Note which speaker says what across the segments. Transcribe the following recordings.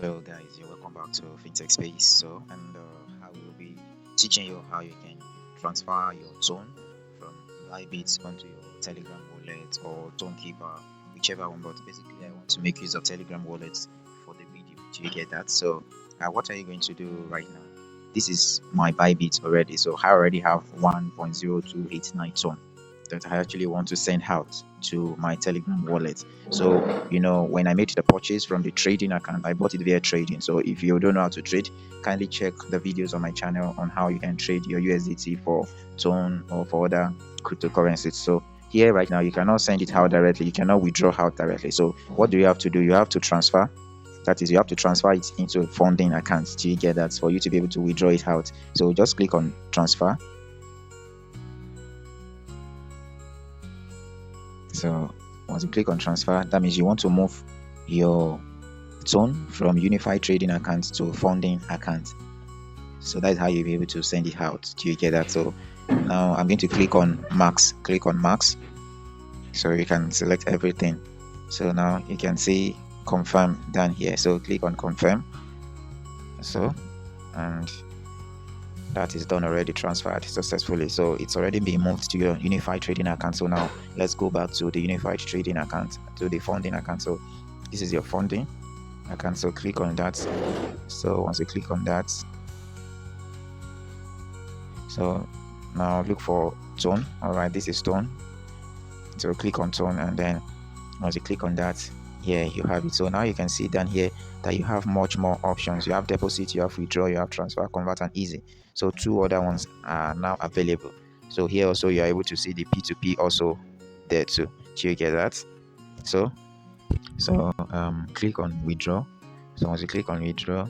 Speaker 1: Hello guys, you're welcome back to FinTech Space. I will be teaching you how you can transfer your tone from Bybit onto your Telegram wallet or Tone Keeper, whichever one. But basically, I want to make use of Telegram wallets for the video. Do you get that? What are you going to do right now? This is my Bybit already, so I already have 1.0289 tone that I actually want to send out to my Telegram wallet. So, when I made the purchase from the trading account, I bought it via trading. So, if you don't know how to trade, kindly check the videos on my channel on how you can trade your USDT for Tone or for other cryptocurrencies. So, here right now, you cannot send it out directly, you cannot withdraw out directly. So, what do you have to do? You have to transfer. That is, you have to transfer it into a funding account. Do you get that? For you to be able to withdraw it out. So, just click on transfer. So once you click on transfer, that means you want to move your tone from unified trading account to funding account. So that's how you'll be able to send it out. Do you get that? So now I'm going to click on max. Click on max. So you can select everything. So now you can see confirm down here. So click on confirm. And that is done already, transferred successfully. So it's already been moved to your unified trading account. So now let's go back to the unified trading account, to the funding account. So this is your funding account. So click on that. So once you click on that, so now look for tone. All right, this is tone. So click on tone, and then once you click on that, here you have it. So now you can see down here that you have much more options. You have deposit, you have withdraw, you have transfer, convert, and easy. So 2 other ones are now available. So here also you are able to see the P2P also there too. Do you get that? So click on withdraw. So once you click on withdraw,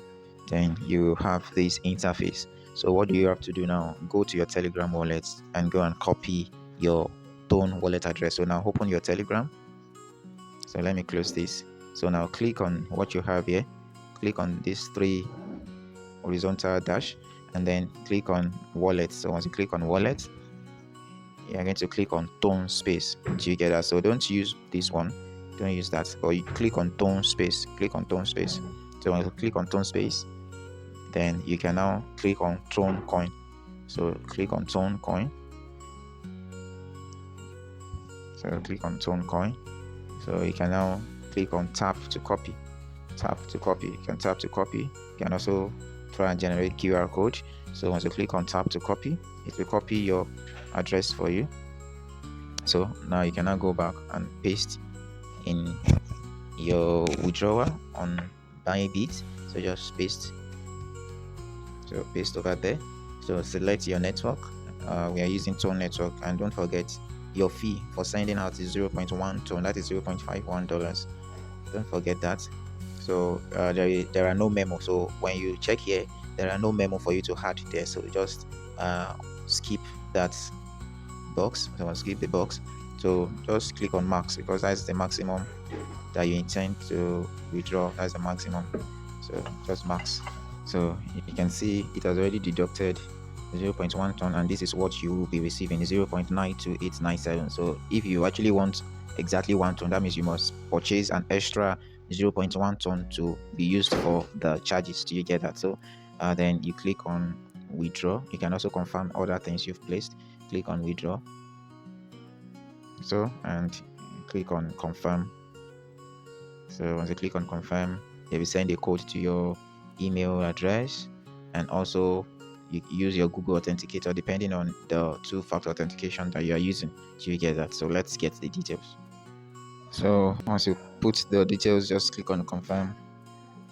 Speaker 1: then you have this interface. So what do you have to do now? Go to your Telegram wallet and go and copy your Tone wallet address. So now open your Telegram. So let me close this. So now click on what you have here. Click on these 3 horizontal dash, and then click on wallet. So once you click on wallet, you're going to click on Tone space. Do you get that? So don't use this one. Don't use that. Or you click on Tone space. Click on Tone space. So when you click on Tone space, then you can now click on Tone coin. So click on Tone coin. So click on Tone coin. So you can now click on tap to copy. Tap to copy. You can tap to copy. You can also try and generate QR code. So once you click on tap to copy, it will copy your address for you. So now you can now go back and paste in your withdrawal on Bybit. So just paste. So paste over there. So select your network. We are using Tone network, and don't forget your fee for sending out is 0.1 tone. That is $0.51. Don't forget that. So there are no memo. So when you check here, there are no memo for you to add there. So just skip that box. So skip the box. So just click on max, because that's the maximum that you intend to withdraw. That's the maximum. So just max. So you can see it has already deducted 0.1 ton, and this is what you will be receiving, 0.92897. So if you actually want exactly 1 ton, that means you must purchase an extra 0.1 ton to be used for the charges. Do you get that? So then you click on withdraw. You can also confirm other things you've placed. Click on withdraw. So and click on confirm. So once you click on confirm, they will send a code to your email address, and also you use your Google Authenticator depending on the 2-factor authentication that you are using. Do you get that? So let's get the details. So once you put the details, just click on confirm.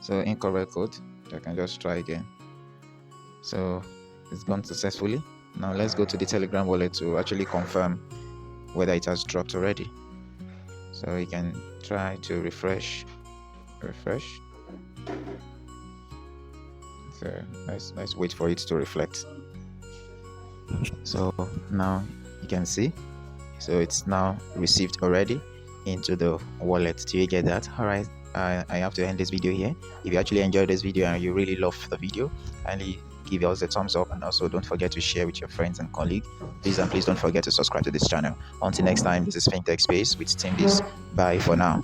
Speaker 1: So incorrect code. I can just try again. So it's gone successfully. Now let's go to the Telegram wallet to actually confirm whether it has dropped already. So you can try to refresh. So let's wait for it to reflect. So now you can see, so it's now received already into the wallet. Do you get that? All right, I have to end this video here. If you actually enjoyed this video and you really love the video, kindly give us a thumbs up, and also don't forget to share with your friends and colleagues. Please don't forget to subscribe to this channel. Until next time, this is FinTech Space with Team Biz. Bye for now.